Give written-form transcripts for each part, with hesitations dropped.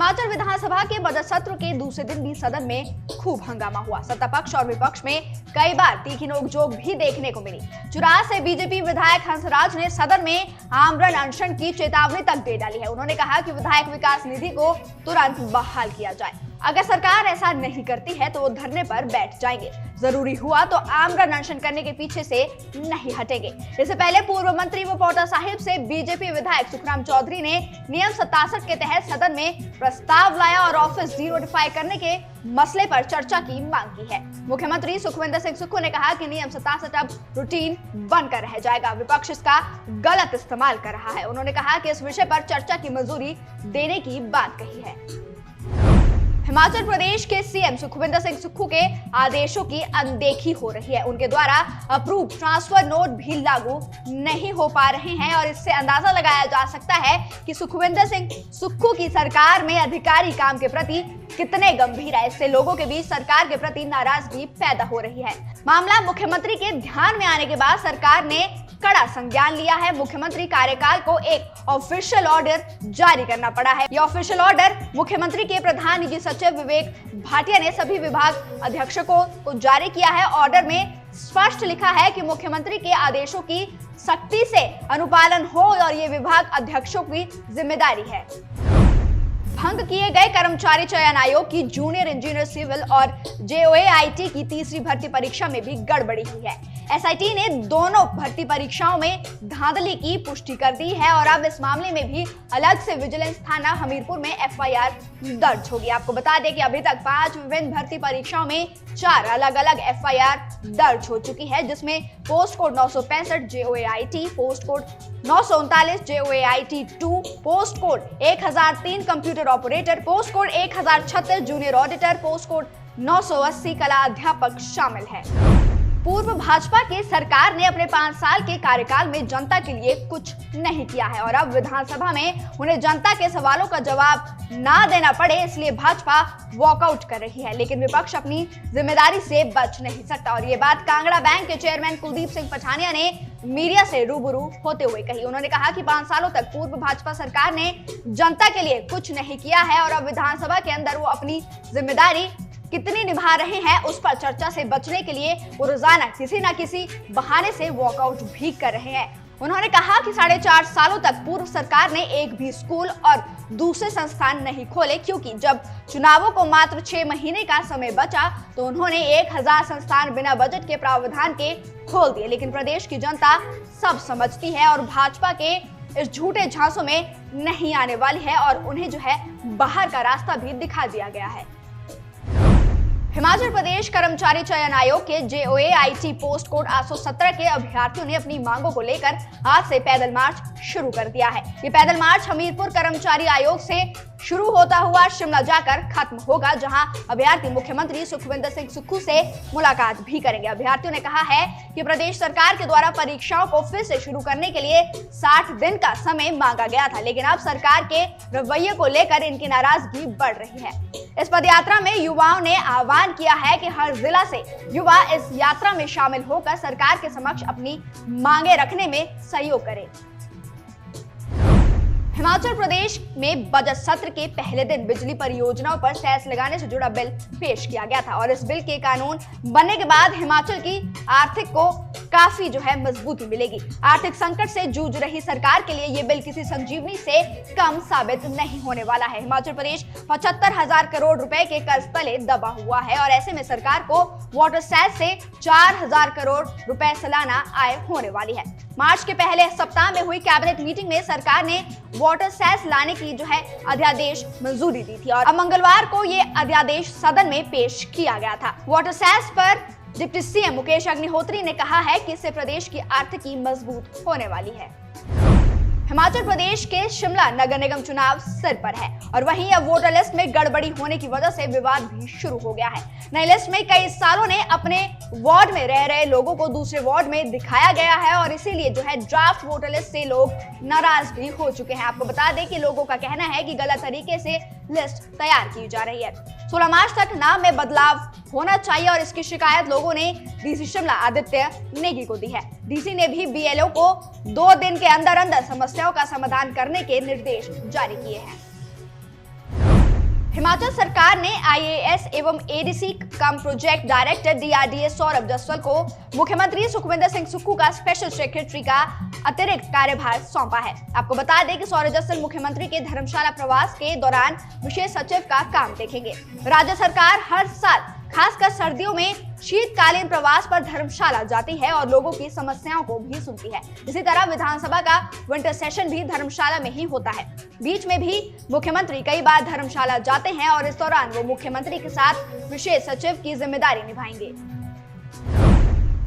हिमाचल विधानसभा के बजट सत्र के दूसरे दिन भी सदन में खूब हंगामा हुआ। सत्ता पक्ष और विपक्ष में कई बार तीखी नोकझोंक भी देखने को मिली। चुराह से बीजेपी विधायक हंसराज ने सदन में आमरण अनशन की चेतावनी तक दे डाली है। उन्होंने कहा कि विधायक विकास निधि को तुरंत बहाल किया जाए। अगर सरकार ऐसा नहीं करती है तो वो धरने पर बैठ जाएंगे। जरूरी हुआ तो आमरण अनशन करने के पीछे से नहीं हटेंगे। इससे पहले पूर्व मंत्री व पांवटा साहिब से बीजेपी विधायक सुखराम चौधरी ने नियम 67 के तहत सदन में प्रस्ताव लाया और ऑफिस डीनोटिफाई करने के मसले पर चर्चा की मांग की है। मुख्यमंत्री सुखविंदर सिंह सुक्खू ने कहा कि नियम 67 अब रूटीन बनकर रह जाएगा। विपक्ष इसका गलत इस्तेमाल कर रहा है। उन्होंने कहा कि इस विषय पर चर्चा की मंजूरी देने की बात कही है। हिमाचल प्रदेश के सीएम सुखविंदर सिंह सुक्खू के आदेशों की अनदेखी हो रही है। उनके द्वारा अप्रूव ट्रांसफर नोट भी लागू नहीं हो पा रहे हैं और इससे अंदाजा लगाया जा सकता है कि सुखविंदर सिंह सुक्खू की सरकार में अधिकारी काम के प्रति कितने गंभीर है। इससे लोगों के बीच सरकार के प्रति नाराजगी पैदा हो रही है। मामला मुख्यमंत्री के ध्यान में आने के बाद सरकार ने कड़ा संज्ञान लिया है। मुख्यमंत्री कार्यकाल को एक ऑफिशियल ऑर्डर जारी करना पड़ा है। यह ऑफिशियल ऑर्डर मुख्यमंत्री के प्रधान निजी सचिव विवेक भाटिया ने सभी विभाग अध्यक्षों को जारी किया है। ऑर्डर में स्पष्ट लिखा है कि मुख्यमंत्री के आदेशों की सख्ती से अनुपालन हो और ये विभाग अध्यक्षों की जिम्मेदारी है। भंग किए गए कर्मचारी चयन आयोग की जूनियर इंजीनियर सिविल और JOAIT की तीसरी भर्ती परीक्षा में भी गड़बड़ी हुई है। SIT ने दोनों भर्ती परीक्षाओं में धांधली की पुष्टि कर दी है और अब इस मामले में भी अलग से विजिलेंस थाना हमीरपुर में FIR दर्ज होगी। आपको बता दें कि अभी तक 5 विभिन्न भर्ती परीक्षाओं में 4 अलग अलग FIR दर्ज हो चुकी है, जिसमें post code 965 JOAIT, post code 939 JOAIT 2, post code 1003 computer operator, post code 1036 junior auditor, post code 980 कला अध्यापक शामिल है। पूर्व भाजपा की सरकार ने अपने 5 साल के कार्यकाल में जनता के लिए कुछ नहीं किया है और अब विधानसभा में उन्हें जनता के सवालों का जवाब ना देना पड़े, इसलिए भाजपा वॉकआउट कर रही है। लेकिन विपक्ष अपनी जिम्मेदारी से बच नहीं सकता और ये बात कांगड़ा बैंक के चेयरमैन कुलदीप सिंह पठानिया ने मीडिया से रूबरू होते हुए कही। उन्होंने कहा कि 5 सालों तक पूर्व भाजपा सरकार ने जनता के लिए कुछ नहीं किया है और अब विधानसभा के अंदर वो अपनी जिम्मेदारी कितनी निभा रहे हैं उस पर चर्चा से बचने के लिए वो रोजाना किसी न किसी बहाने से वॉकआउट भी कर रहे हैं। उन्होंने कहा कि 4.5 सालों तक पूर्व सरकार ने एक भी स्कूल और दूसरे संस्थान नहीं खोले, क्योंकि जब चुनावों को मात्र 6 महीने का समय बचा तो उन्होंने 1000 संस्थान बिना बजट के प्रावधान के खोल दिए। लेकिन प्रदेश की जनता सब समझती है और भाजपा के इस झूठे झांसों में नहीं आने वाली है और उन्हें जो है बाहर का रास्ता भी दिखा दिया गया है। हिमाचल प्रदेश कर्मचारी चयन आयोग के JOAIT पोस्ट कोड 817 के अभ्यर्थियों ने अपनी मांगों को लेकर आज से पैदल मार्च शुरू कर दिया है। ये पैदल मार्च हमीरपुर कर्मचारी आयोग से शुरू होता हुआ शिमला जाकर खत्म होगा, जहां अभ्यर्थी मुख्यमंत्री सुखविंदर सिंह सुक्खू से मुलाकात भी करेंगे। अभ्यर्थियों ने कहा है कि प्रदेश सरकार के द्वारा परीक्षाओं को फिर से शुरू करने के लिए 60 दिन का समय मांगा गया था, लेकिन अब सरकार के रवैये को लेकर इनकी नाराजगी बढ़ रही है। इस पदयात्रा में युवाओं ने आह्वान किया है कि हर जिला से युवा इस यात्रा में शामिल होकर सरकार के समक्ष अपनी मांगे रखने में सहयोग करें। हिमाचल प्रदेश में बजट सत्र के पहले दिन बिजली परियोजनाओं पर सेस लगाने से जुड़ा बिल पेश किया गया था और इस बिल के कानून बनने के बाद हिमाचल की आर्थिक को काफी जो है मजबूती मिलेगी। आर्थिक संकट से जूझ रही सरकार के लिए ये बिल किसी संजीवनी से कम साबित नहीं होने वाला है। हिमाचल प्रदेश 75,000 करोड़ रुपए के कर्ज तले दबा हुआ है और ऐसे में सरकार को वाटर सेस से 4,000 करोड़ रुपए सालाना आय होने वाली है। मार्च के पहले सप्ताह में हुई कैबिनेट मीटिंग में सरकार ने वाटर सेस लाने की जो है अध्यादेश मंजूरी दी थी और अब मंगलवार को ये अध्यादेश सदन में पेश किया गया था। वाटर सेस पर डिप्टी CM मुकेश अग्निहोत्री ने कहा है कि इससे प्रदेश की आर्थिकी मजबूत होने वाली है। हिमाचल प्रदेश के शिमला नगर निगम चुनाव सिर पर है और वहीं अब वोटर लिस्ट में गड़बड़ी होने की वजह से विवाद भी शुरू हो गया है। नई लिस्ट में कई सालों ने अपने वार्ड में रह रहे लोगों को दूसरे वार्ड में दिखाया गया है और इसीलिए जो है ड्राफ्ट वोटर लिस्ट से लोग नाराज भी हो चुके हैं। आपको बता दें कि लोगों का कहना है कि गलत तरीके से लिस्ट तैयार की जा रही है। 16 मार्च तक नाम में बदलाव होना चाहिए और इसकी शिकायत लोगों ने DC शिमला आदित्य नेगी को दी है। DC ने भी BLO को 2 दिन के अंदर अंदर समस्याओं का समाधान करने के निर्देश जारी किए हैं। हिमाचल सरकार ने आईएएस एवं ADC cum project director DRDA Saurabh Jaswal को मुख्यमंत्री सुखविंदर सिंह सुक्खू का स्पेशल सेक्रेटरी का अतिरिक्त कार्यभार सौंपा है। आपको बता दें कि सौरभ जसवाल मुख्यमंत्री के धर्मशाला प्रवास के दौरान विशेष सचिव का काम देखेंगे। राज्य सरकार हर साल खासकर सर्दियों में शीतकालीन प्रवास पर धर्मशाला जाती है और लोगों की समस्याओं को भी सुनती है। इसी तरह विधानसभा का विंटर सेशन भी धर्मशाला में ही होता है। बीच में भी मुख्यमंत्री कई बार धर्मशाला जाते हैं और इस दौरान वो मुख्यमंत्री के साथ विशेष सचिव की जिम्मेदारी निभाएंगे।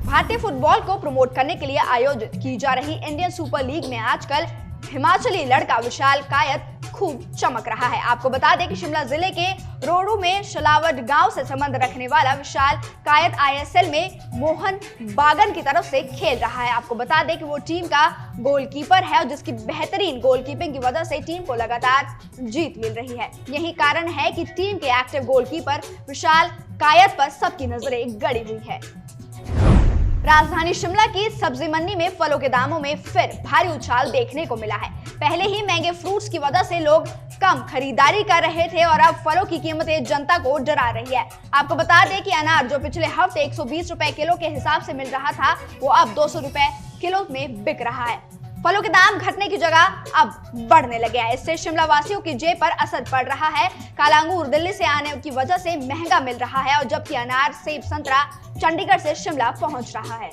भारतीय फुटबॉल को प्रमोट करने के लिए आयोजित की जा रही इंडियन सुपर लीग में आजकल हिमाचली लड़का विशाल कायत खूब चमक रहा है। आपको बता दें कि शिमला जिले के रोडू में शलावट गांव से संबंध रखने वाला विशाल कायत आईएसएल में मोहन बागन की तरफ से खेल रहा है। आपको बता दें कि वो टीम का गोलकीपर है और जिसकी बेहतरीन गोलकीपिंग की वजह से टीम को लगातार जीत मिल रही है। यही कारण है कि टीम के एक्टिव गोलकीपर विशाल कायत पर सबकी नजरें गड़ी हुई है। राजधानी शिमला की सब्जी मंडी में फलों के दामों में फिर भारी उछाल देखने को मिला है। पहले ही महंगे फ्रूट्स की वजह से लोग कम खरीदारी कर रहे थे और अब फलों की कीमतें जनता को डरा रही है। आपको बता दें कि अनार जो पिछले हफ्ते 120 रुपए किलो के हिसाब से मिल रहा था, वो अब 200 रुपए किलो में बिक रहा है। फलों के दाम घटने की जगह अब बढ़ने लगे हैं। इससे शिमला वासियों की जेब पर असर पड़ रहा है। काला अंगूर दिल्ली से आने की वजह से महंगा मिल रहा है और जबकि अनार, सेब, संतरा चंडीगढ़ से शिमला पहुंच रहा है।